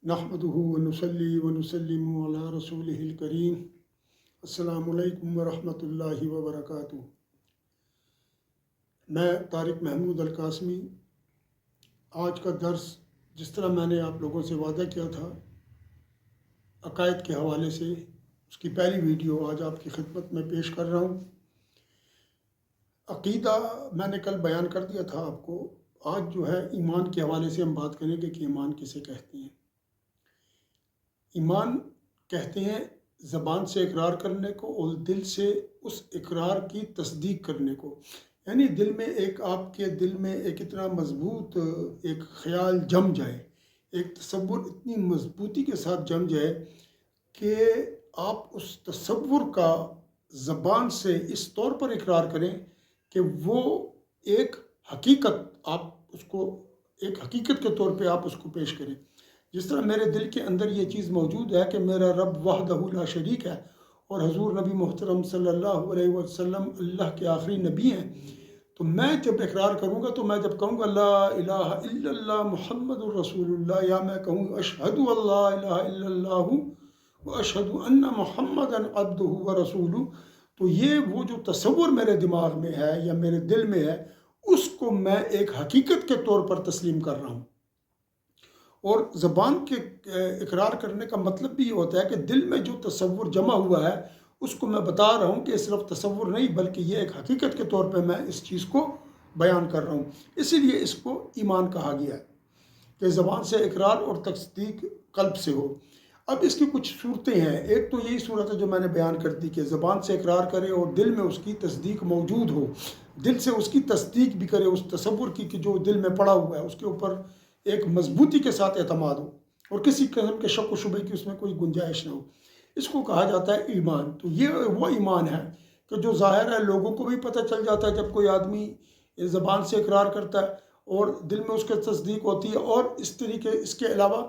نحمده ونصلي ونسلم على رسوله الكريم السلام علیکم ورحمۃ اللہ وبرکاتہ۔ میں طارق محمود القاسمی آج کا درس جس طرح میں نے آپ لوگوں سے وعدہ کیا تھا عقائد کے حوالے سے، اس کی پہلی ویڈیو آج آپ کی خدمت میں پیش کر رہا ہوں۔ عقیدہ میں نے کل بیان کر دیا تھا آپ کو، آج جو ہے ایمان کے حوالے سے ہم بات کریں گے کہ ایمان کسے کہتے ہیں۔ ایمان کہتے ہیں زبان سے اقرار کرنے کو اور دل سے اس اقرار کی تصدیق کرنے کو، یعنی دل میں آپ کے دل میں ایک اتنا مضبوط ایک خیال جم جائے، ایک تصور اتنی مضبوطی کے ساتھ جم جائے کہ آپ اس تصور کا زبان سے اس طور پر اقرار کریں کہ وہ ایک حقیقت، آپ اس کو ایک حقیقت کے طور پہ آپ اس کو پیش کریں۔ جس طرح میرے دل کے اندر یہ چیز موجود ہے کہ میرا رب وحدہ لا شریک ہے اور حضور نبی محترم صلی اللہ علیہ وسلم اللہ کے آخری نبی ہیں، تو میں جب اقرار کروں گا، تو میں جب کہوں گا لا الہ الا اللہ محمد الرسول اللہ، یا میں کہوں اشہد اللہ الہ الا اللہ و اشہد ان محمد عبدہ و رسولہ، تو یہ وہ جو تصور میرے دماغ میں ہے یا میرے دل میں ہے، اس کو میں ایک حقیقت کے طور پر تسلیم کر رہا ہوں۔ اور زبان کے اقرار کرنے کا مطلب بھی یہ ہوتا ہے کہ دل میں جو تصور جمع ہوا ہے اس کو میں بتا رہا ہوں کہ صرف تصور نہیں بلکہ یہ ایک حقیقت کے طور پہ میں اس چیز کو بیان کر رہا ہوں۔ اسی لیے اس کو ایمان کہا گیا ہے کہ زبان سے اقرار اور تصدیق قلب سے ہو۔ اب اس کی کچھ صورتیں ہیں۔ ایک تو یہی صورت ہے جو میں نے بیان کر دی کہ زبان سے اقرار کرے اور دل میں اس کی تصدیق موجود ہو، دل سے اس کی تصدیق بھی کرے اس تصور کی کہ جو دل میں پڑا ہوا ہے، اس کے اوپر ایک مضبوطی کے ساتھ اعتماد ہو اور کسی قسم کے شک و شبے کی اس میں کوئی گنجائش نہ ہو۔ اس کو کہا جاتا ہے ایمان۔ تو یہ وہ ایمان ہے کہ جو ظاہر ہے، لوگوں کو بھی پتہ چل جاتا ہے جب کوئی آدمی زبان سے اقرار کرتا ہے اور دل میں اس کی تصدیق ہوتی ہے، اور اس کے علاوہ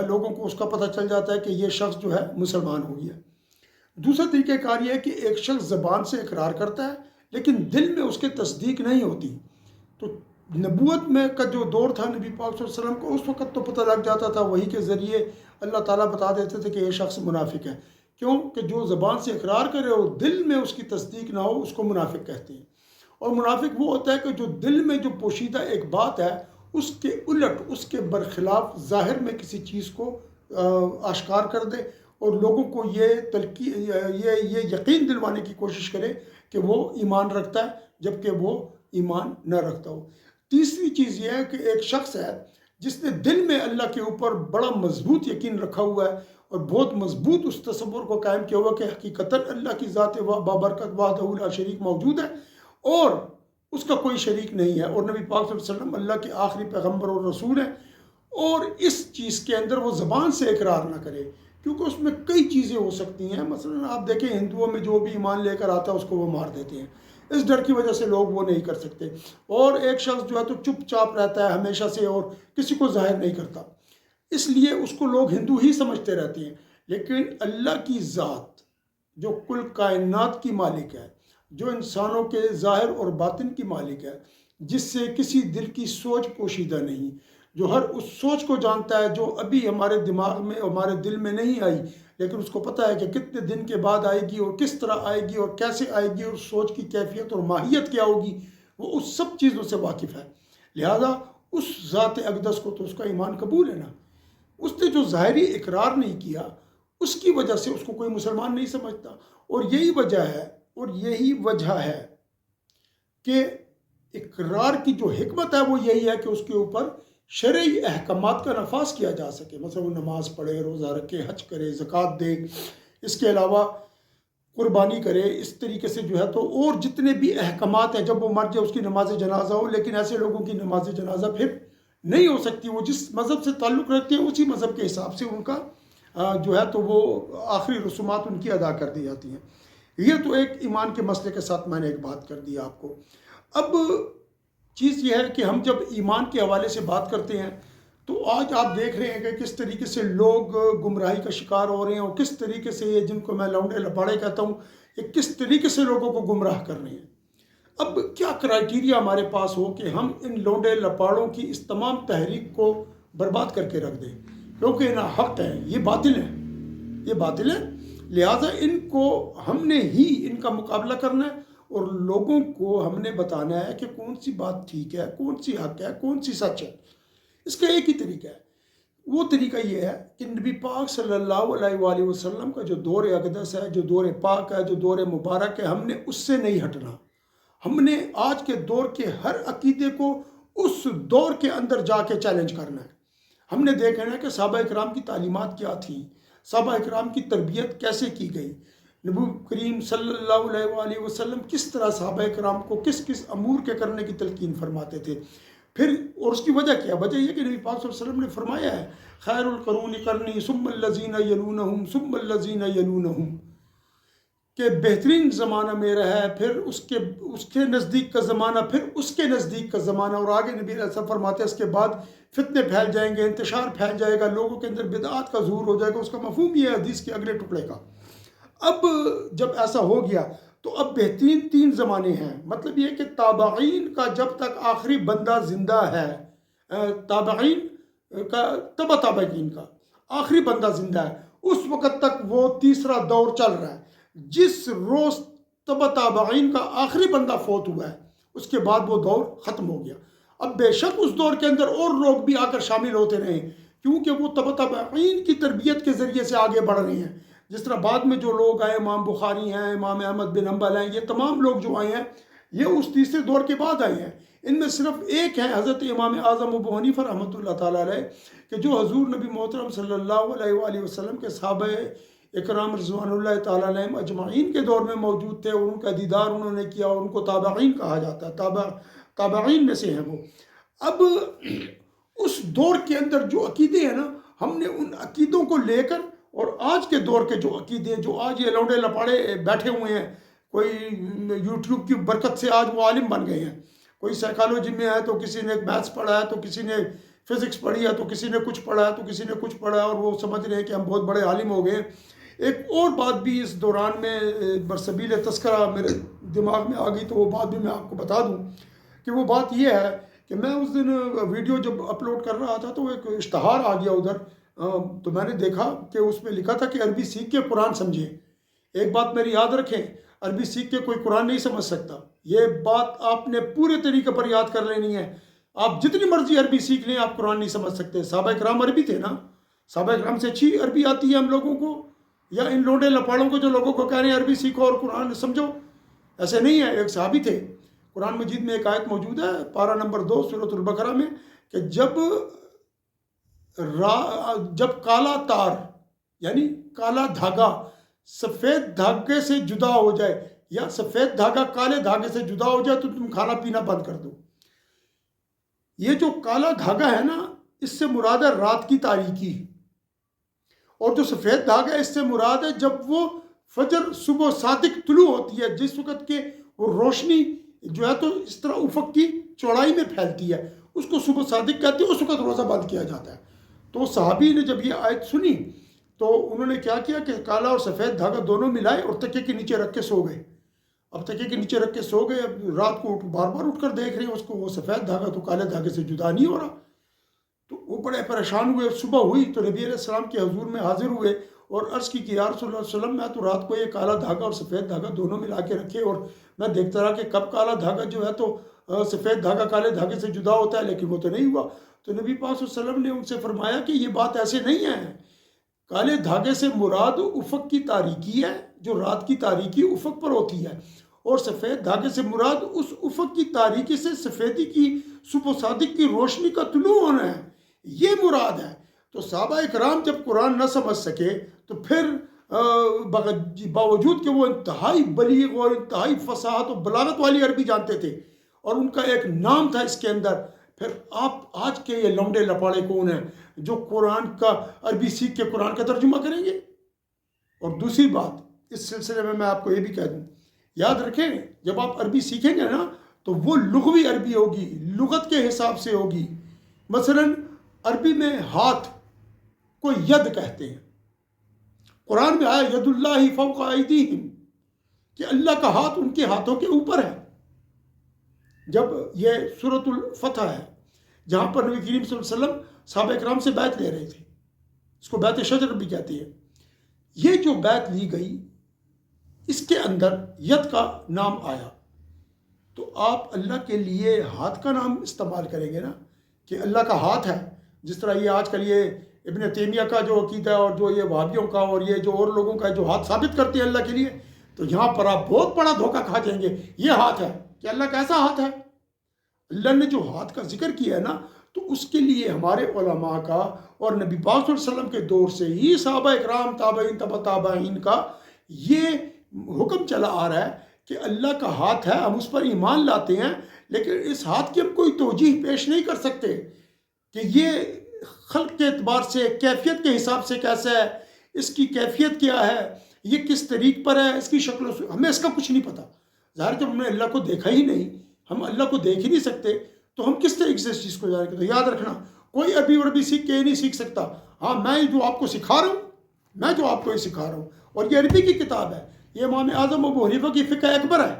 لوگوں کو اس کا پتہ چل جاتا ہے کہ یہ شخص جو ہے مسلمان ہو گیا۔ دوسرا طریقہ کار یہ ہے کہ ایک شخص زبان سے اقرار کرتا ہے لیکن دل میں اس کے تصدیق نہیں ہوتی۔ تو نبوت میں کا جو دور تھا نبی پاک صلی اللہ علیہ وسلم کو، اس وقت تو پتہ لگ جاتا تھا، وہی کے ذریعے اللہ تعالیٰ بتا دیتے تھے کہ یہ شخص منافق ہے۔ کیوں کہ جو زبان سے اقرار کرے اور دل میں اس کی تصدیق نہ ہو، اس کو منافق کہتے ہیں۔ اور منافق وہ ہوتا ہے کہ جو دل میں جو پوشیدہ ایک بات ہے، اس کے الٹ، اس کے برخلاف ظاہر میں کسی چیز کو آشکار کر دے اور لوگوں کو یہ یقین دلوانے کی کوشش کرے کہ وہ ایمان رکھتا ہے جبکہ وہ ایمان نہ رکھتا ہو۔ تیسری چیز یہ ہے کہ ایک شخص ہے جس نے دل میں اللہ کے اوپر بڑا مضبوط یقین رکھا ہوا ہے اور بہت مضبوط اس تصور کو قائم کیا ہوا کہ حقیقتاً اللہ کی ذات بابرکت وحدہ لا شریک موجود ہے اور اس کا کوئی شریک نہیں ہے، اور نبی پاک صلی اللہ علیہ وسلم اللہ کے آخری پیغمبر اور رسول ہیں۔ اور اس چیز کے اندر وہ زبان سے اقرار نہ کرے کیونکہ اس میں کئی چیزیں ہو سکتی ہیں۔ مثلا آپ دیکھیں ہندوؤں میں جو بھی ایمان لے کر آتا ہے اس کو وہ مار دیتے ہیں، اس ڈر کی وجہ سے لوگ وہ نہیں کر سکتے۔ اور ایک شخص جو ہے تو چپ چاپ رہتا ہے ہمیشہ سے اور کسی کو ظاہر نہیں کرتا، اس لیے اس کو لوگ ہندو ہی سمجھتے رہتے ہیں۔ لیکن اللہ کی ذات جو کل کائنات کی مالک ہے، جو انسانوں کے ظاہر اور باطن کی مالک ہے، جس سے کسی دل کی سوچ پوشیدہ نہیں، جو ہر اس سوچ کو جانتا ہے جو ابھی ہمارے دماغ میں، ہمارے دل میں نہیں آئی، لیکن اس کو پتہ ہے کہ کتنے دن کے بعد آئے گی اور کس طرح آئے گی اور کیسے آئے گی اور سوچ کی کیفیت اور ماہیت کیا ہوگی، وہ اس سب چیزوں سے واقف ہے۔ لہذا اس ذات اقدس کو تو اس کا ایمان قبول ہے نا۔ اس نے جو ظاہری اقرار نہیں کیا، اس کی وجہ سے اس کو کوئی مسلمان نہیں سمجھتا۔ اور یہی وجہ ہے کہ اقرار کی جو حکمت ہے وہ یہی ہے کہ اس کے اوپر شرعی احکامات کا نفاذ کیا جا سکے۔ مثلا وہ نماز پڑھے، روزہ رکھے، حج کرے، زکوٰۃ دے، اس کے علاوہ قربانی کرے، اس طریقے سے جو ہے تو اور جتنے بھی احکامات ہیں، جب وہ مر جائے اس کی نماز جنازہ ہو۔ لیکن ایسے لوگوں کی نماز جنازہ پھر نہیں ہو سکتی، وہ جس مذہب سے تعلق رکھتے ہیں اسی مذہب کے حساب سے ان کا جو ہے تو وہ آخری رسومات ان کی ادا کر دی جاتی ہیں۔ یہ تو ایک ایمان کے مسئلے کے ساتھ میں نے ایک بات کر دی آپ کو۔ اب چیز یہ ہے کہ ہم جب ایمان کے حوالے سے بات کرتے ہیں تو آج آپ دیکھ رہے ہیں کہ کس طریقے سے لوگ گمراہی کا شکار ہو رہے ہیں، اور کس طریقے سے یہ جن کو میں لونڈے لپاڑے کہتا ہوں، یہ کس طریقے سے لوگوں کو گمراہ کر رہے ہیں۔ اب کیا کرائیٹیریا ہمارے پاس ہو کہ ہم ان لونڈے لپاڑوں کی اس تمام تحریک کو برباد کر کے رکھ دیں؟ کیونکہ نہ حق ہے، یہ باطل ہے، یہ باطل ہے، لہٰذا ان کو ہم نے ہی ان کا مقابلہ کرنا ہے اور لوگوں کو ہم نے بتانا ہے کہ کون سی بات ٹھیک ہے، کون سی حق ہے، کون سی سچ ہے۔ اس کا ایک ہی طریقہ ہے، وہ طریقہ یہ ہے کہ نبی پاک صلی اللہ علیہ وآلہ وسلم کا جو دور اقدس ہے، جو دور پاک ہے، جو دور مبارک ہے، ہم نے اس سے نہیں ہٹنا۔ ہم نے آج کے دور کے ہر عقیدے کو اس دور کے اندر جا کے چیلنج کرنا ہے۔ ہم نے دیکھنا ہے کہ صحابہ اکرام کی تعلیمات کیا تھیں، صحابہ اکرام کی تربیت کیسے کی گئی، نبی کریم صلی اللہ علیہ وآلہ وسلم کس طرح صحابہ اکرام کو کس کس امور کے کرنے کی تلقین فرماتے تھے۔ پھر اور اس کی وجہ کیا؟ وجہ یہ کہ نبی پاک صلی اللہ علیہ وسلم نے فرمایا ہے خیر القرون قرنی ثم الذین یلونہم ثم الذین یلونہم، کہ بہترین زمانہ میرا ہے، پھر اس کے نزدیک کا زمانہ، پھر اس کے نزدیک کا زمانہ، اور آگے نبی علیہ السلام فرماتے ہیں اس کے بعد فتنے پھیل جائیں گے، انتشار پھیل جائے گا، لوگوں کے اندر بدعات کا ظہور ہو جائے گا۔ اس کا مفہوم یہ ہے حدیث کے اگلے ٹکڑے کا۔ اب جب ایسا ہو گیا تو اب بہترین تین زمانے ہیں، مطلب یہ کہ تابعین کا جب تک آخری بندہ زندہ ہے، تابعین کا تابعین کا آخری بندہ زندہ ہے، اس وقت تک وہ تیسرا دور چل رہا ہے۔ جس روز تابعین کا آخری بندہ فوت ہوا ہے اس کے بعد وہ دور ختم ہو گیا۔ اب بے شک اس دور کے اندر اور لوگ بھی آ کر شامل ہوتے رہے، کیونکہ وہ تابعین کی تربیت کے ذریعے سے آگے بڑھ رہے ہیں۔ جس طرح بعد میں جو لوگ آئے، امام بخاری ہیں، امام احمد بن حنبل ہیں، یہ تمام لوگ جو آئے ہیں یہ اس تیسرے دور کے بعد آئے ہیں۔ ان میں صرف ایک ہیں حضرت امام اعظم ابو حنیفہ رحمۃ اللہ تعالیٰ علیہ، کہ جو حضور نبی محترم صلی اللہ علیہ وآلہ وسلم کے صحابہ اکرام رضوان اللہ تعالیٰ علیہم اجمعین کے دور میں موجود تھے، اور ان کا دیدار انہوں نے کیا، اور ان کو تابعین کہا جاتا ہے، تابعین میں سے ہیں وہ۔ اب اس دور کے اندر جو عقیدے ہیں نا، ہم نے ان عقیدوں کو لے کر، اور آج کے دور کے جو عقیدے ہیں، جو آج یہ لونڈے لپاڑے بیٹھے ہوئے ہیں، کوئی یوٹیوب کی برکت سے آج وہ عالم بن گئے ہیں، کوئی سائیکالوجی میں ہے تو کسی نے میتھس پڑھا ہے، تو کسی نے فزکس پڑھی ہے، تو کسی نے کچھ پڑھا ہے، تو کسی نے کچھ پڑھا ہے، اور وہ سمجھ رہے ہیں کہ ہم بہت بڑے عالم ہو گئے۔ ایک اور بات بھی اس دوران میں برسبیل تذکرہ میرے دماغ میں آ گئی، تو وہ بات بھی میں آپ کو بتا دوں کہ وہ بات یہ ہے کہ میں اس دن ویڈیو جب اپلوڈ کر رہا تھا تو ایک اشتہار آ گیا ادھر، تو میں نے دیکھا کہ اس میں لکھا تھا کہ عربی سیکھ کے قرآن سمجھیں۔ ایک بات میری یاد رکھیں، عربی سیکھ کے کوئی قرآن نہیں سمجھ سکتا، یہ بات آپ نے پورے طریقے پر یاد کر لینی ہے۔ آپ جتنی مرضی عربی سیکھ لیں، آپ قرآن نہیں سمجھ سکتے۔ صحابہ اکرام عربی تھے نا، صحابہ اکرام سے اچھی عربی آتی ہے ہم لوگوں کو، یا ان لوڈے لپاڑوں کو جو لوگوں کو کہہ رہے ہیں عربی سیکھو اور قرآن سمجھو، ایسے نہیں ہے۔ ایک صحابی تھے، قرآن مجید میں ایک آیت موجود ہے، پارہ نمبر 2 سورۃ البقرہ میں، کہ جب کالا تار یعنی کالا دھاگا سفید دھاگے سے جدا ہو جائے، یا سفید دھاگا کالے دھاگے سے جدا ہو جائے، تو تم کھانا پینا بند کر دو۔ یہ جو کالا دھاگا ہے نا، اس سے مراد ہے رات کی تاریکی، اور جو سفید دھاگا ہے اس سے مراد ہے جب وہ فجر صبح صادق طلوع ہوتی ہے، جس وقت کے وہ روشنی جو ہے تو اس طرح افق کی چوڑائی میں پھیلتی ہے، اس کو صبح صادق کہتے ہیں، اس وقت روزہ بند کیا جاتا ہے۔ تو صحابی نے جب یہ آیت سنی تو انہوں نے کیا کیا کہ کالا اور سفید دھاگا دونوں ملائے اور تکیے کے نیچے رکھ کے سو گئے۔ اب تکیے کے نیچے رکھ کے سو گئے، اب رات کو بار بار اٹھ کر دیکھ رہے ہیں اس کو، وہ سفید دھاگا تو کالے دھاگے سے جدا نہیں ہو رہا۔ تو وہ بڑے پریشان ہوئے، صبح ہوئی تو نبی علیہ السلام کے حضور میں حاضر ہوئے اور عرض کی کہ یا رسول اللہ صلی اللہ علیہ وسلم، میں تو رات کو یہ کالا دھاگا اور سفید دھاگا دونوں ملا کے رکھے، اور میں دیکھتا رہا کہ کب کالا دھاگا جو ہے تو سفید دھاگا کالے دھاگے سے جدا ہوتا ہے، لیکن وہ تو نہیں ہوا۔ تو نبی پاک صلی اللہ علیہ وسلم نے ان سے فرمایا کہ یہ بات ایسے نہیں ہے، کالے دھاگے سے مراد افق کی تاریکی ہے، جو رات کی تاریکی افق پر ہوتی ہے، اور سفید دھاگے سے مراد اس افق کی تاریکی سے سفیدی کی صبح صادق کی روشنی کا طلوع ہونا ہے، یہ مراد ہے۔ تو صحابہ اکرام جب قرآن نہ سمجھ سکے تو پھر باوجود کہ وہ انتہائی بلیغ اور انتہائی فصاحت و بلاغت والی عربی جانتے تھے، اور ان کا ایک نام تھا اس کے اندر، پھر آپ آج کے یہ لونڈے لپاڑے کون ہیں جو قرآن کا عربی سیکھ کے قرآن کا ترجمہ کریں گے؟ اور دوسری بات اس سلسلے میں آپ کو یہ بھی کہہ دوں، یاد رکھیں جب آپ عربی سیکھیں گے نا تو وہ لغوی عربی ہوگی، لغت کے حساب سے ہوگی۔ مثلا عربی میں ہاتھ کو ید کہتے ہیں، قرآن میں آیا ید اللہ فوق ایدیہم، کہ اللہ کا ہاتھ ان کے ہاتھوں کے اوپر ہے۔ جب یہ سورۃ الفتح ہے جہاں پر نبی کریم صلی اللہ علیہ وسلم صحابہ اکرام سے بیعت لے رہے تھے، اس کو بیعت شجر بھی کہتے ہیں. یہ جو بیعت لی گئی اس کے اندر ید کا نام آیا، تو آپ اللہ کے لیے ہاتھ کا نام استعمال کریں گے نا کہ اللہ کا ہاتھ ہے. جس طرح یہ آج کل یہ ابن تیمیہ کا جو عقیدہ ہے اور جو یہ وہابیوں کا اور یہ جو اور لوگوں کا جو ہاتھ ثابت کرتے ہیں اللہ کے لیے، تو یہاں پر آپ بہت بڑا دھوکہ کھا جائیں گے. یہ ہاتھ ہے کہ اللہ کا ایسا ہاتھ ہے. اللہ نے جو ہاتھ کا ذکر کیا ہے نا، تو اس کے لیے ہمارے علماء کا اور نبی پاک صلی اللہ علیہ وسلم کے دور سے ہی صحابہ اکرام تابعین تبع تابعین کا یہ حکم چلا آ رہا ہے کہ اللہ کا ہاتھ ہے، ہم اس پر ایمان لاتے ہیں، لیکن اس ہاتھ کی ہم کوئی توجیح پیش نہیں کر سکتے کہ یہ خلق کے اعتبار سے کیفیت کے حساب سے کیسا ہے، اس کی کیفیت کیا ہے، یہ کس طریق پر ہے، اس کی شکل و ہمیں اس کا کچھ نہیں پتہ. ظاہر جب ہم نے اللہ کو دیکھا ہی نہیں، ہم اللہ کو دیکھ ہی نہیں سکتے، تو ہم کس طریقے سے اس چیز کو جانیں گے؟ تو یاد رکھنا، کوئی عربی وربی سیکھ کے یہ نہیں سیکھ سکتا. ہاں میں جو آپ کو سکھا رہا ہوں، میں جو آپ کو یہ سکھا رہا ہوں، اور یہ عربی کی کتاب ہے، یہ امام اعظم ابو حنیفہ کی فقہ اکبر ہے،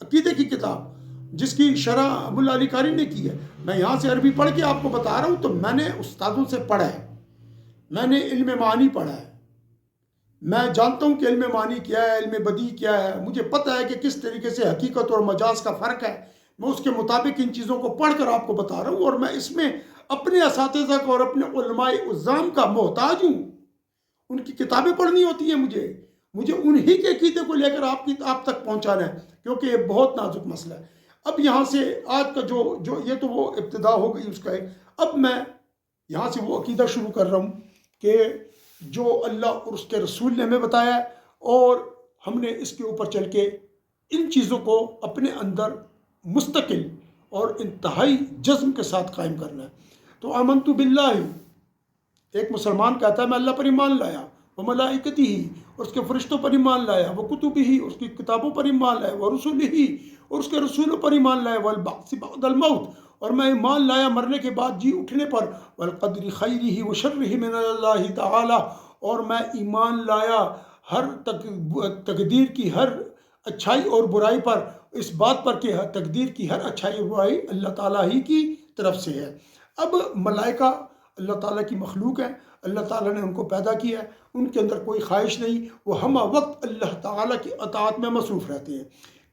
عقیدے کی کتاب جس کی شرح ملا علی قاری نے کی ہے. میں یہاں سے عربی پڑھ کے آپ کو بتا رہا ہوں، تو میں نے استادوں سے پڑھا ہے، میں نے علم معانی پڑھا ہے، میں جانتا ہوں کہ علم معانی کیا ہے، علم بدیع کیا ہے، مجھے پتہ ہے کہ کس طریقے سے حقیقت اور مجاز کا فرق ہے. میں اس کے مطابق ان چیزوں کو پڑھ کر آپ کو بتا رہا ہوں، اور میں اس میں اپنے اساتذہ کا اور اپنے علماء عظام کا محتاج ہوں. ان کی کتابیں پڑھنی ہوتی ہیں مجھے انہی کے عقیدے کو لے کر آپ تک پہنچانا ہے، کیونکہ یہ بہت نازک مسئلہ ہے. اب یہاں سے آج کا جو یہ تو وہ ابتدا ہو گئی اس کا ایک. اب میں یہاں سے وہ عقیدہ شروع کر رہا ہوں کہ جو اللہ اور اس کے رسول نے ہمیں بتایا ہے، اور ہم نے اس کے اوپر چل کے ان چیزوں کو اپنے اندر مستقل اور انتہائی جزم کے ساتھ قائم کرنا ہے. تو آمنت باللہ، ایک مسلمان کہتا ہے میں اللہ پر ایمان لایا، وہ ملائکتی ہی، اور اس کے فرشتوں پر ایمان لایا، وہ کتبی ہی، اس کی کتابوں پر ایمان لایا، وہ رسول ہی، اور اس کے رسولوں پر ایمان لایا، والبعث بعد الموت، اور میں ایمان لایا مرنے کے بعد جی اٹھنے پر، والقدر خیرہ و شرہ من اللہ تعالی، اور میں ایمان لایا ہر تقدیر کی ہر اچھائی اور برائی پر، اس بات پر کہ تقدیر کی ہر اچھائی اور برائی اللہ تعالیٰ ہی کی طرف سے ہے. اب ملائکہ اللہ تعالیٰ کی مخلوق ہے، اللہ تعالیٰ نے ان کو پیدا کیا ہے، ان کے اندر کوئی خواہش نہیں، وہ ہمہ وقت اللہ تعالیٰ کی اطاعت میں مصروف رہتے ہیں.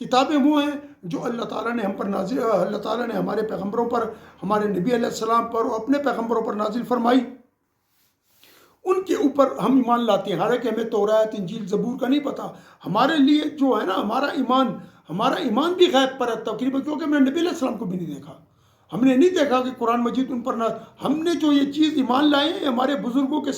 کتابیں وہ ہیں جو اللہ تعالیٰ نے ہم پر نازل، اللہ تعالیٰ نے ہمارے پیغمبروں پر، ہمارے نبی علیہ السلام پر اور اپنے پیغمبروں پر نازل فرمائی، ان کے اوپر ہم ایمان لاتے ہیں. حالانکہ ہمیں توراۃ انجیل زبور کا نہیں پتہ. ہمارے لیے جو ہے نا ہمارا ایمان بھی غیب پر ہے تقریباً، کیونکہ ہم نے نبی علیہ السلام کو بھی نہیں دیکھا، ہم نے نہیں دیکھا کہ قرآن مجید ان پر ہم نے جو یہ چیز ایمان لائے ہیں ہمارے بزرگوں کے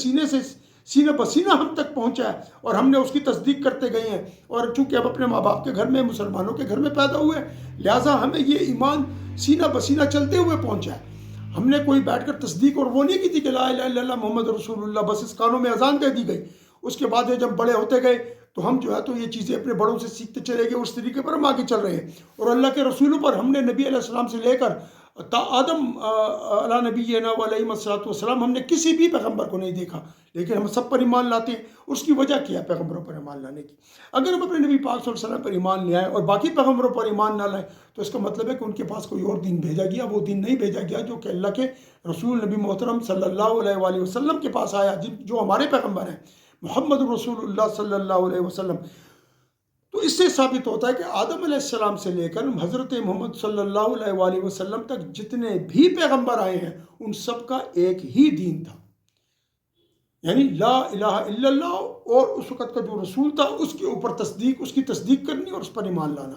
سینہ بسینہ ہم تک پہنچا ہے، اور ہم نے اس کی تصدیق کرتے گئے ہیں. اور چونکہ اب اپنے ماں باپ کے گھر میں، مسلمانوں کے گھر میں پیدا ہوئے، لہٰذا ہمیں یہ ایمان سینہ بسینہ چلتے ہوئے پہنچا ہے. ہم نے کوئی بیٹھ کر تصدیق اور وہ نہیں کی تھی کہ لا الہ الا اللہ محمد رسول اللہ، بس اس کانوں میں اذان دے دی گئی. اس کے بعد جب بڑے ہوتے گئے تو ہم جو ہے تو یہ چیزیں اپنے بڑوں سے سیکھتے چلے گئے، اس طریقے پر ہم آگے چل رہے ہیں. اور اللہ کے رسولوں پر ہم نے نبی علیہ السلام سے لے کر تا آدم علیہ نبینا علیہ الصلوۃ والسلام ہم نے کسی بھی پیغمبر کو نہیں دیکھا، لیکن ہم سب پر ایمان لاتے ہیں. اس کی وجہ کیا ہے پیغمبروں پر ایمان لانے کی؟ اگر ہم اپنے نبی پاک صلی اللہ علیہ وسلم پر ایمان لے آئیں اور باقی پیغمبروں پر ایمان نہ لائیں، تو اس کا مطلب ہے کہ ان کے پاس کوئی اور دین بھیجا گیا، وہ دین نہیں بھیجا گیا جو کہ اللہ کے رسول نبی محترم صلی اللہ علیہ وآلہ وسلم کے پاس آیا، جو ہمارے پیغمبر ہیں محمد رسول اللہ صلی اللہ علیہ وسلم. تو اس سے ثابت ہوتا ہے کہ آدم علیہ السلام سے لے کر حضرت محمد صلی اللہ علیہ وآلہ وسلم تک جتنے بھی پیغمبر آئے ہیں ان سب کا ایک ہی دین تھا، یعنی لا الہ الا اللہ، اور اس وقت کا جو رسول تھا اس کے اوپر تصدیق، اس کی تصدیق کرنی اور اس پر ایمان لانا.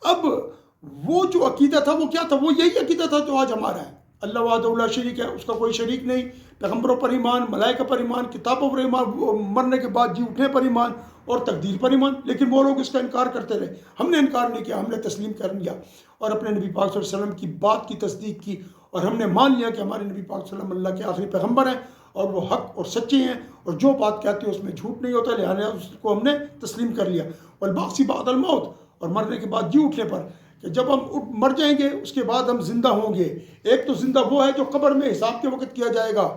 اب وہ جو عقیدہ تھا وہ کیا تھا؟ وہ یہی عقیدہ تھا جو آج ہمارا ہے. اللہ وحدہ لا شریک ہے، اس کا کوئی شریک نہیں، پیغمبروں پر ایمان، ملائکہ پر ایمان، کتابوں پر ایمان، مرنے کے بعد جی اٹھنے پر ایمان اور تقدیر پر ایمان. لیکن وہ لوگ اس کا انکار کرتے رہے. ہم نے انکار نہیں کیا، ہم نے تسلیم کر لیا اور اپنے نبی پاک صلی اللہ علیہ وسلم کی بات کی تصدیق کی، اور ہم نے مان لیا کہ ہمارے نبی پاک صلی اللہ علیہ وسلم اللہ کے آخری پیغمبر ہیں اور وہ حق اور سچے ہیں، اور جو بات کہتے ہیں اس میں جھوٹ نہیں ہوتا، لہٰذا اس کو ہم نے تسلیم کر لیا. والبعث بعد الموت، اور مرنے کے بعد جی اٹھنے پر، کہ جب ہم مر جائیں گے اس کے بعد ہم زندہ ہوں گے. ایک تو زندہ وہ ہے جو قبر میں حساب کے وقت کیا جائے گا،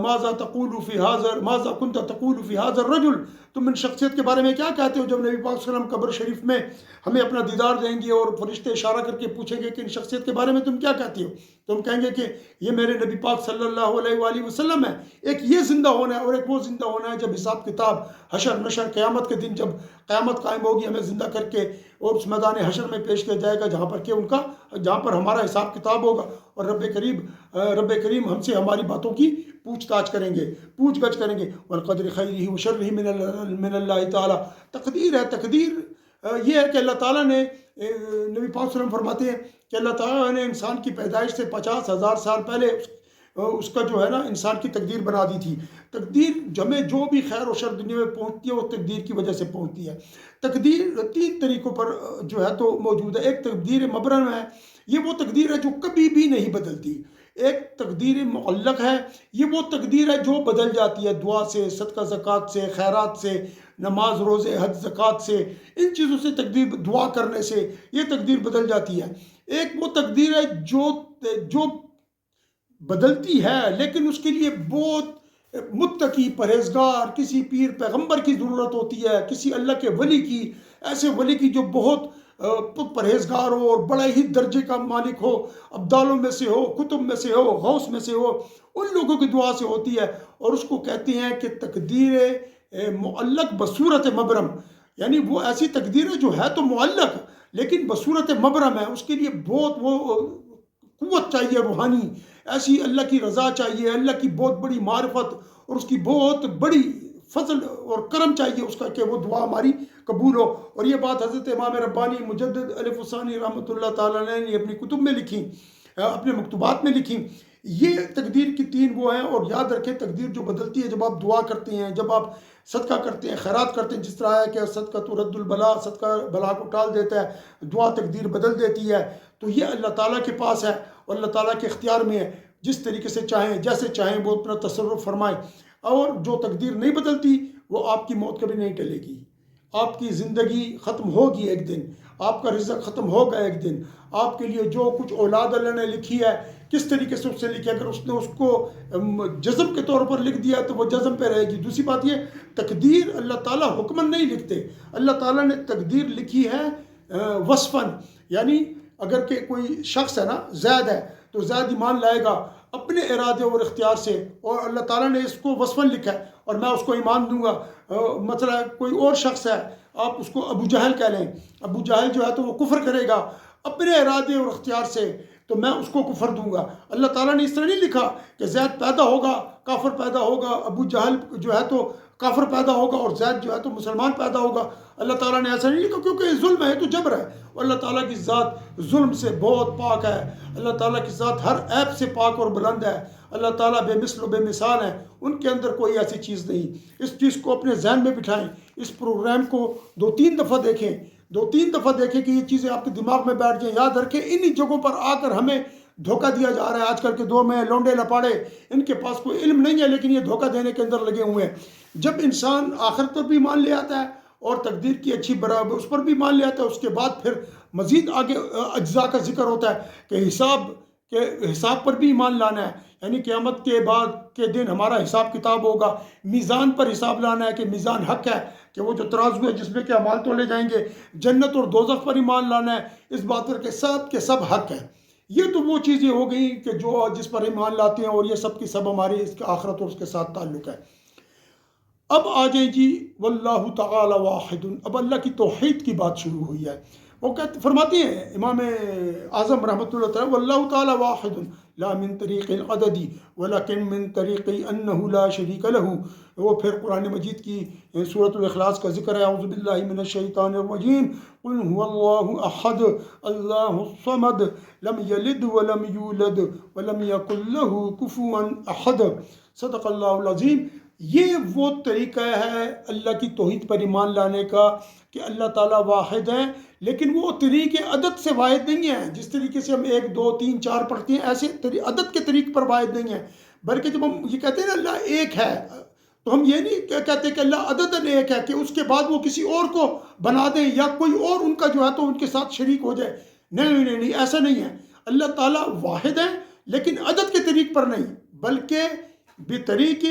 ماذا تقول فی حاضر، ماذا کنت تقول فی حاضر رجل، تم ان شخصیت کے بارے میں کیا کہتے ہو؟ جب نبی پاک صلی اللہ علیہ وسلم قبر شریف میں ہمیں اپنا دیدار دیں گے اور فرشتے اشارہ کر کے پوچھیں گے کہ ان شخصیت کے بارے میں تم کیا کہتے ہو، تو ہم کہیں گے کہ یہ میرے نبی پاک صلی اللہ علیہ وآلہ وسلم ہے۔ ایک یہ زندہ ہونا ہے اور ایک وہ زندہ ہونا ہے جب حساب کتاب، حشر نشر، قیامت کے دن جب قیامت قائم ہوگی، ہمیں زندہ کر کے اور اس میدان حشر میں پیش کیا جائے گا جہاں پر ہمارا حساب کتاب ہوگا، اور رب کریم ہم سے ہماری باتوں کی پوچھ تاچھ کریں گے، پوچھ گچھ کریں گے۔ والقدر خیرہ وشرہ من اللہ تعالیٰ، تقدیر ہے، تقدیر یہ ہے کہ اللہ تعالیٰ نے، نبی پاک صلی اللہ علیہ وسلم فرماتے ہیں کہ اللہ تعالیٰ نے انسان کی پیدائش سے 50,000 سال پہلے اس کا جو ہے نا انسان کی تقدیر بنا دی تھی۔ تقدیر ہمیں جو بھی خیر و شر دنیا میں پہنچتی ہے وہ تقدیر کی وجہ سے پہنچتی ہے۔ تقدیر 3 طریقوں پر جو ہے تو موجود ہے۔ ایک تقدیر مبرم ہے، یہ وہ تقدیر ہے جو کبھی بھی نہیں بدلتی۔ ایک تقدیر معلق ہے، یہ وہ تقدیر ہے جو بدل جاتی ہے دعا سے، صدقہ زکوٰۃ سے، خیرات سے، نماز روزے حج زکوٰۃ سے، ان چیزوں سے تقدیر، دعا کرنے سے یہ تقدیر بدل جاتی ہے۔ ایک وہ تقدیر ہے جو بدلتی ہے لیکن اس کے لیے بہت متقی، پرہیزگار، کسی پیر پیغمبر کی ضرورت ہوتی ہے، کسی اللہ کے ولی کی، ایسے ولی کی جو بہت پرہیزگار ہو اور بڑے ہی درجے کا مالک ہو، ابدالوں میں سے ہو، کتب میں سے ہو، غوث میں سے ہو، ان لوگوں کی دعا سے ہوتی ہے، اور اس کو کہتے ہیں کہ تقدیر معلق بصورت مبرم، یعنی وہ ایسی تقدیر ہے جو ہے تو معلق لیکن بصورت مبرم ہے۔ اس کے لیے بہت وہ قوت چاہیے روحانی، ایسی اللہ کی رضا چاہیے، اللہ کی بہت بڑی معرفت اور اس کی بہت بڑی فضل اور کرم چاہیے اس کا کہ وہ دعا ہماری قبول ہو۔ اور یہ بات حضرت امام ربانی مجدد الف ثانی رحمۃ اللہ تعالیٰ نے اپنی کتب میں لکھی، اپنے مکتوبات میں لکھی۔ یہ تقدیر کی 3 وہ ہیں، اور یاد رکھیں تقدیر جو بدلتی ہے جب آپ دعا کرتے ہیں، جب آپ صدقہ کرتے ہیں، خیرات کرتے ہیں، جس طرح ہے کہ صدقہ تو رد البلا، صدقہ بلا کو ٹال دیتا ہے، دعا تقدیر بدل دیتی ہے، تو یہ اللہ تعالیٰ کے پاس ہے اور اللہ تعالیٰ کے اختیار میں ہے، جس طریقے سے چاہیں، جیسے چاہیں وہ اپنا تصرف فرمائیں۔ اور جو تقدیر نہیں بدلتی وہ آپ کی موت کبھی نہیں ٹلے گی، آپ کی زندگی ختم ہوگی ایک دن، آپ کا رزق ختم ہوگا ایک دن، آپ کے لیے جو کچھ اولاد اللہ نے لکھی ہے کس طریقے سے اس سے لکھی، اگر اس نے اس کو جزم کے طور پر لکھ دیا تو وہ جزم پہ رہے گی۔ دوسری بات یہ، تقدیر اللہ تعالیٰ حکماً نہیں لکھتے، اللہ تعالیٰ نے تقدیر لکھی ہے وصفاً، یعنی اگر کہ کوئی شخص ہے نا، زید ہے، تو زید ایمان لائے گا اپنے ارادے اور اختیار سے، اور اللہ تعالیٰ نے اس کو وصفاً لکھا ہے اور میں اس کو ایمان دوں گا۔ مثلا کوئی اور شخص ہے، آپ اس کو ابو جہل کہہ لیں، ابو جہل جو ہے تو وہ کفر کرے گا اپنے ارادے اور اختیار سے، تو میں اس کو کفر دوں گا۔ اللہ تعالیٰ نے اس طرح نہیں لکھا کہ زید پیدا ہوگا کافر پیدا ہوگا، ابو جہل جو ہے تو کافر پیدا ہوگا اور زید جو ہے تو مسلمان پیدا ہوگا۔ اللہ تعالیٰ نے ایسا نہیں لکھا، کیونکہ یہ ظلم ہے تو جبر ہے، اور اللہ تعالیٰ کی ذات ظلم سے بہت پاک ہے، اللہ تعالیٰ کی ذات ہر عیب سے پاک اور بلند ہے، اللہ تعالیٰ بے مثل و بے مثال ہے، ان کے اندر کوئی ایسی چیز نہیں۔ اس چیز کو اپنے ذہن میں بٹھائیں، اس پروگرام کو 2-3 دفعہ دیکھیں، 2-3 دفعہ دیکھیں کہ یہ چیزیں آپ کے دماغ میں بیٹھ جائیں۔ یاد رکھیں انہی جگہوں پر آ کر ہمیں دھوکہ دیا جا رہا ہے۔ آج کل کے دور میں لونڈے لپاڑے، ان کے پاس کوئی علم نہیں ہے لیکن یہ دھوکہ دینے کے اندر لگے ہوئے ہیں۔ جب انسان آخرت پر بھی مان لے آتا ہے اور تقدیر کی اچھی برابر اس پر بھی مان لے آتا ہے، اس کے بعد پھر مزید آگے اجزاء کا ذکر ہوتا ہے کہ حساب پر بھی ایمان لانا ہے، یعنی قیامت کے بعد کے دن ہمارا حساب کتاب ہوگا، میزان پر حساب لانا ہے کہ میزان حق ہے، کہ وہ جو ترازو ہے جس میں کہ اعمال تولے جائیں گے، جنت اور دوزخ پر ایمان لانا ہے، اس بات پر کہ سب حق ہے۔ یہ تو وہ چیزیں ہو گئیں کہ جو جس پر ایمان لاتے ہیں، اور یہ سب کی سب ہماری اس کے آخرت اور اس کے ساتھ تعلق ہے۔ اب آ جائیں جی واللہ تعالی واحد، اب اللہ کی توحید کی بات شروع ہوئی ہے۔ وہ فرماتے ہیں امام اعظم رحمۃ اللہ تعالی، واللہ تعالی واحد لا من طریق العدد ولکن من طریق انہ لا شریک لہ۔ وہ پھر قرآن مجید کی سورۃ الاخلاص کا ذکر ہے، اعوذ باللہ من الشیطان الرجیم، قل هو اللہ احد اللہ الصمد لم یلد ولم یولد ولم یکن لہ کفوا احد، صدق اللہ العظیم۔ یہ وہ طریقہ ہے اللہ کی توحید پر ایمان لانے کا کہ اللہ تعالیٰ واحد ہیں، لیکن وہ طریقے عدد سے واحد نہیں ہیں، جس طریقے سے ہم 1 2 3 4 پڑھتے ہیں ایسے عدد کے طریق پر واحد نہیں ہیں، بلکہ جب ہم یہ کہتے ہیں نا اللہ ایک ہے، تو ہم یہ نہیں کہتے کہ اللہ عدداً ایک ہے کہ اس کے بعد وہ کسی اور کو بنا دیں یا کوئی اور ان کا جو ہے تو ان کے ساتھ شریک ہو جائے، نہیں، ایسا نہیں ہے۔ اللہ تعالیٰ واحد ہیں لیکن عدد کے طریق پر نہیں، بلکہ بطریق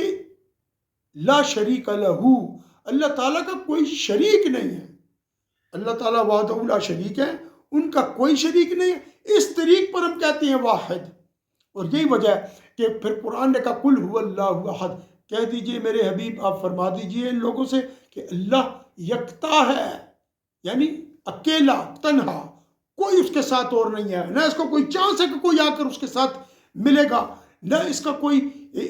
لا شریک لہ، اللہ تعالیٰ کا کوئی شریک نہیں ہے، اللہ تعالیٰ وحدہ لا شریک ہے، ان کا کوئی شریک نہیں ہے، اس طریق پر ہم کہتے ہیں واحد۔ اور یہی وجہ ہے کہ پھر قرآن نے کہا کل هو اللہ احد، کہہ دیجئے میرے حبیب، آپ فرما دیجئے ان لوگوں سے کہ اللہ یکتا ہے، یعنی اکیلا، تنہا، کوئی اس کے ساتھ اور نہیں ہے، نہ اس کو کوئی چانس ہے کہ کوئی آ کر اس کے ساتھ ملے گا، نہ اس کا کوئی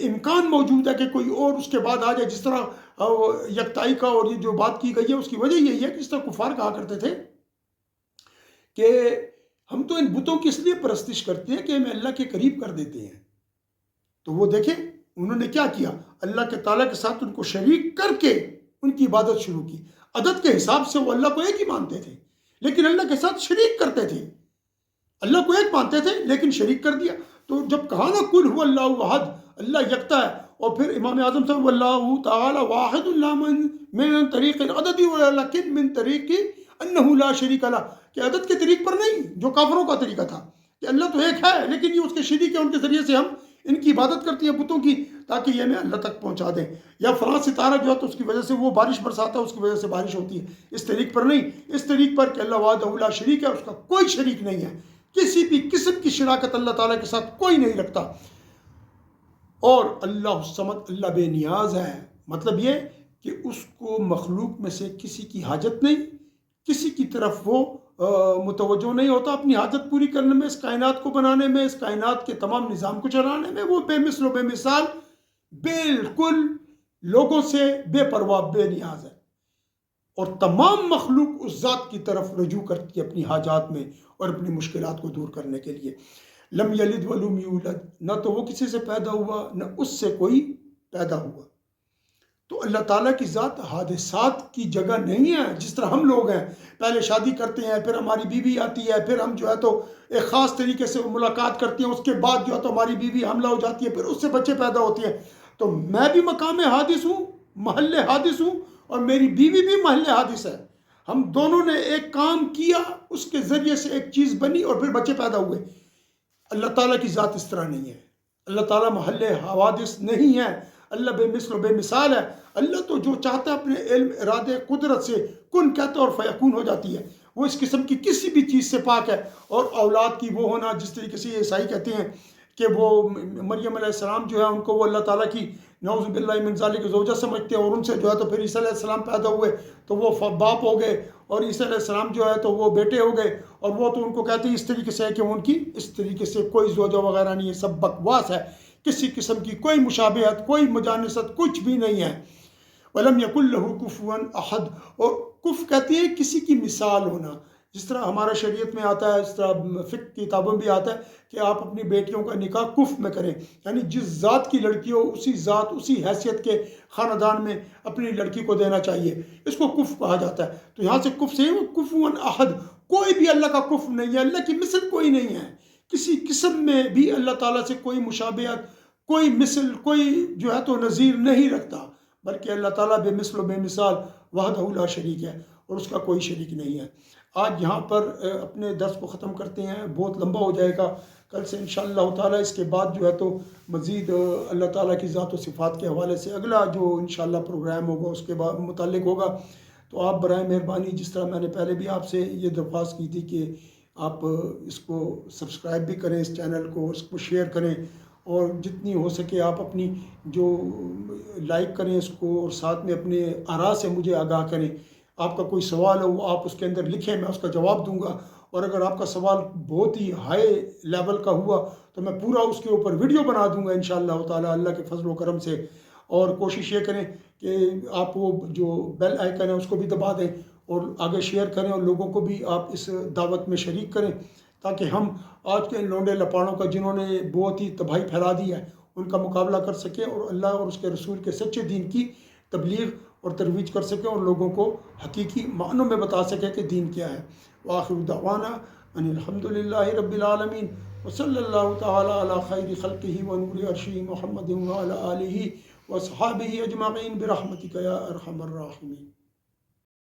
امکان موجود ہے کہ کوئی اور اس کے بعد آ جائے. جس طرح یکتائی کا اور یہ جو بات کی گئی ہے اس کی وجہ یہی ہے کہ جس طرح کفار کہا کرتے تھے کہ ہم تو ان بتوں کی اس لیے پرستش کرتے ہیں کہ ہمیں اللہ کے قریب کر دیتے ہیں. تو وہ دیکھیں انہوں نے کیا کیا، اللہ کے تعالیٰ کے ساتھ ان کو شریک کر کے ان کی عبادت شروع کی. عدد کے حساب سے وہ اللہ کو ایک ہی مانتے تھے لیکن اللہ کے ساتھ شریک کرتے تھے. اللہ کو ایک مانتے تھے لیکن شریک کر دیا. تو جب کہا نا کل هو اللہ احد، اللہ یکتا ہے، اور پھر امام اعظم صاحب اللہ تعالی واحد اللہ من طریق العدد ولکن من طریق انہ لا شریک لہ، کہ عدد کے طریق پر نہیں جو کافروں کا طریقہ تھا کہ اللہ تو ایک ہے لیکن یہ اس کے شریک ہے، ان کے ذریعے سے ہم ان کی عبادت کرتی ہیں بتوں کی تاکہ یہ ہمیں اللہ تک پہنچا دیں. یا فلاں ستارہ جو ہے تو اس کی وجہ سے وہ بارش برساتا ہے، اس کی وجہ سے بارش ہوتی ہے. اس طریق پر نہیں، اس طریق پر کہ اللہ وحدہ لا شریک ہے، اس کا کوئی شریک نہیں ہے، کسی بھی قسم کی شراکت اللہ تعالیٰ کے ساتھ کوئی نہیں رکھتا. اور اللہ الصمد، اللہ بے نیاز ہے، مطلب یہ کہ اس کو مخلوق میں سے کسی کی حاجت نہیں، کسی کی طرف وہ متوجہ نہیں ہوتا. اپنی حاجت پوری کرنے میں، اس کائنات کو بنانے میں، اس کائنات کے تمام نظام کو چلانے میں وہ بے مثل و بے مثال، بالکل لوگوں سے بے پرواہ، بے نیاز ہے. اور تمام مخلوق اس ذات کی طرف رجوع کرتی ہے اپنی حاجات میں اور اپنی مشکلات کو دور کرنے کے لیے. لم یلد ولم یولد، نہ تو وہ کسی سے پیدا ہوا نہ اس سے کوئی پیدا ہوا. تو اللہ تعالیٰ کی ذات حادثات کی جگہ نہیں ہے جس طرح ہم لوگ ہیں، پہلے شادی کرتے ہیں، پھر ہماری بیوی آتی ہے، پھر ہم جو ہے تو ایک خاص طریقے سے ملاقات کرتے ہیں، اس کے بعد جو ہے تو ہماری بیوی حاملہ ہو جاتی ہے، پھر اس سے بچے پیدا ہوتے ہیں. تو میں بھی مقام حادث ہوں، محل حادث ہوں، اور میری بیوی بھی محل حادث ہے. ہم دونوں نے ایک کام کیا، اس کے ذریعے سے ایک چیز بنی اور پھر بچے پیدا ہوئے. اللہ تعالیٰ کی ذات اس طرح نہیں ہے. اللہ تعالیٰ محل حوادث نہیں ہے، اللہ بے مثل و بے مثال ہے. اللہ تو جو چاہتا ہے اپنے علم، ارادے، قدرت سے کن کہتا ہے اور فیکون ہو جاتی ہے. وہ اس قسم کی کسی بھی چیز سے پاک ہے. اور اولاد کی وہ ہونا، جس طریقے سے یہ عیسائی کہتے ہیں کہ وہ مریم علیہ السلام جو ہے ان کو وہ اللہ تعالیٰ کی نعوذ باللہ من ذالک زوجہ سمجھتے ہیں، اور ان سے جو ہے تو پھر عیسیٰ علیہ السلام پیدا ہوئے تو وہ باپ ہو گئے، اور عیسیٰ علیہ السلام جو ہے تو وہ بیٹے ہو گئے. اور وہ تو ان کو کہتے ہیں اس طریقے سے ہے کہ ان کی اس طریقے سے کوئی زوجہ وغیرہ نہیں ہے، سب بکواس ہے. کسی قسم کی کوئی مشابہت، کوئی مجانست کچھ بھی نہیں ہے. وَلَمْ يَكُنْ لَهُ كُفُوًا أَحَدٌ، اور کف کہتے ہیں کسی کی مثال ہونا. جس طرح ہمارا شریعت میں آتا ہے، اس طرح فقہ کی کتابوں میں بھی آتا ہے کہ آپ اپنی بیٹیوں کا نکاح کف میں کریں، یعنی جس ذات کی لڑکی ہو اسی ذات، اسی حیثیت کے خاندان میں اپنی لڑکی کو دینا چاہیے. اس کو کف کہا جاتا ہے. تو یہاں سے کف سے وہ کفواً احد، کوئی بھی اللہ کا کف نہیں ہے، اللہ کی مثل کوئی نہیں ہے. کسی قسم میں بھی اللہ تعالیٰ سے کوئی مشابہت، کوئی مثل، کوئی جو ہے تو نظیر نہیں رکھتا، بلکہ اللہ تعالیٰ بے مثل و بے مثال وحدہ لا شریک ہے اور اس کا کوئی شریک نہیں ہے. آج یہاں پر اپنے درس کو ختم کرتے ہیں، بہت لمبا ہو جائے گا. کل سے انشاءاللہ تعالیٰ اس کے بعد جو ہے تو مزید اللہ تعالیٰ کی ذات و صفات کے حوالے سے اگلا جو انشاءاللہ پروگرام ہوگا اس کے بعد متعلق ہوگا. تو آپ برائے مہربانی، جس طرح میں نے پہلے بھی آپ سے یہ درخواست کی تھی کہ آپ اس کو سبسکرائب بھی کریں، اس چینل کو، اس کو شیئر کریں، اور جتنی ہو سکے آپ اپنی جو لائک کریں اس کو، اور ساتھ میں اپنے آراء سے مجھے آگاہ کریں. آپ کا کوئی سوال ہو وہ آپ اس کے اندر لکھیں، میں اس کا جواب دوں گا. اور اگر آپ کا سوال بہت ہی ہائی لیول کا ہوا تو میں پورا اس کے اوپر ویڈیو بنا دوں گا انشاءاللہ تعالی اللہ کے فضل و کرم سے. اور کوشش یہ کریں کہ آپ وہ جو بیل آئیکن ہے اس کو بھی دبا دیں اور آگے شیئر کریں، اور لوگوں کو بھی آپ اس دعوت میں شریک کریں تاکہ ہم آج کے ان لونڈے لپاڑوں کا جنہوں نے بہت ہی تباہی پھیلا دی ہے ان کا مقابلہ کر سکیں، اور اللہ اور اس کے رسول کے سچے دین کی تبلیغ اور ترویج کر سکیں، اور لوگوں کو حقیقی معنوں میں بتا سکیں کہ دین کیا ہے. وآخر دعوانا ان الحمدللہ رب العالمین، وصلی اللہ تعالی علی خیر خلقہ ونور عرشہ محمد وعلی آلہ وصحابہ اجمعین برحمتک یا ارحم الراحمین.